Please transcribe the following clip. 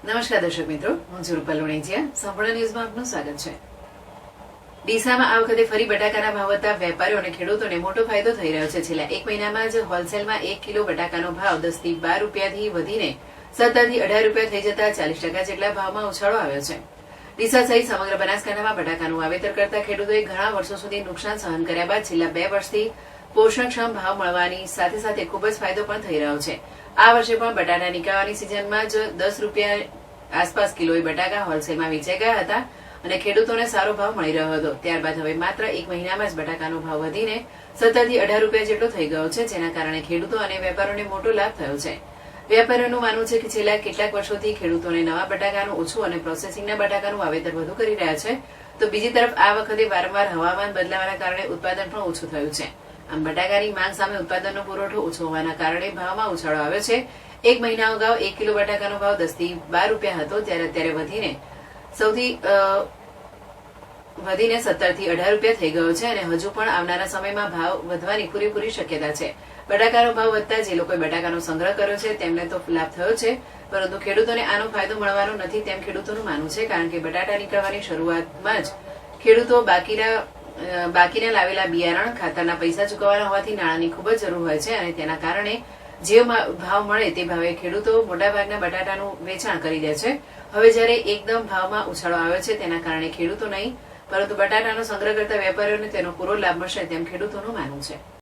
નમસ્કાર દર્શક મિત્રો, હું છું રૂપલ લુણીજીયા. સંપૂર્ણ ન્યૂઝમાં આપનું સ્વાગત છે. ડીસામાં આ વખતે ફરી બટાકાના ભાવ વધતા વેપારીઓ અને ખેડૂતોને મોટો ફાયદો થઈ રહ્યો છે. છેલ્લા એક મહિનામાં જ હોલસેલમાં 1 કિલો બટાકાનો ભાવ 10 થી 12 રૂપિયાથી વધીને 17 થી 18 રૂપિયા થઈ જતા 40% જેટલા ભાવમાં ઉછાળો આવ્યો છે. ડીસા સહિત સમગ્ર બનાસકાંઠામાં બટાકાનું વાવેતર કરતા ખેડૂતોએ ઘણા વર્ષો સુધી નુકસાન સહન કર્યા બાદ છેલ્લા 2 વર્ષથી પોષણક્ષમ ભાવ મળવાની સાથે સાથે ખૂબ જ ફાયદો પણ થઈ રહ્યો છે. આ વર્ષે પણ બટાટા નીકળવાની સિઝનમાં જ 10 રૂપિયા આસપાસ કિલોએ બટાકા હોલસેલમાં વેચાઈ ગયા હતા અને ખેડૂતોને સારો ભાવ મળી રહ્યો હતો. ત્યારબાદ હવે માત્ર એક મહિનામાં જ બટાકાનો ભાવ વધીને 17 થી 18 રૂપિયા જેટલો થઈ ગયો છે, જેના કારણે ખેડૂતો અને વેપારીઓને મોટો લાભ થયો છે. વેપારીઓનું માનવું છે કે છેલ્લા કેટલાક વર્ષોથી ખેડૂતોને નવા બટાકાનું ઓછું અને પ્રોસેસિંગના બટાકાનું વાવેતર વધુ કરી રહ્યા છે, તો બીજી તરફ આ વખતે વારંવાર હવામાન બદલાવાના કારણે ઉત્પાદન પણ ઓછું થયું છે. આમ બટાકાની માંગ સામે ઉત્પાદનનો પુરવઠો ઓછો હોવાના કારણે ભાવમાં ઉછાળો આવ્યો છે. એક મહિના અગાઉ 1 કિલો બટાકાનો ભાવ 10 થી 12 રૂપિયા હતો, ત્યારે અત્યારે વધીને 17 થી 18 રૂપિયા થઈ ગયો છે અને હજુ પણ આવનારા સમયમાં ભાવ વધવાની પૂરેપૂરી શક્યતા છે. બટાકાનો ભાવ વધતા જે લોકોએ બટાકાનો સંગ્રહ કર્યો છે તેમને તો લાભ થયો છે, પરંતુ ખેડૂતોને આનો ફાયદો મળવાનો નથી તેમ ખેડૂતોનું માનવું છે, કારણ કે બટાટા નીકળવાની શરૂઆતમાં જ ખેડૂતો બાકીના લાવેલા બિયારણ ખાતરના પૈસા ચૂકવવાના હોવાથી નાણાંની ખૂબ જ જરૂર હોય છે અને તેના કારણે જે ભાવ મળે તે ભાવે ખેડૂતો મોટાભાગના બટાટાનું વેચાણ કરી દે છે. હવે જ્યારે એકદમ ભાવમાં ઉછાળો આવ્યો છે તેના કારણે ખેડૂતો નહીં પરંતુ બટાટાનો સંગ્રહ કરતા વેપારીઓને તેનો પૂરો લાભ મળશે તેમ ખેડૂતોનું માનવું છે.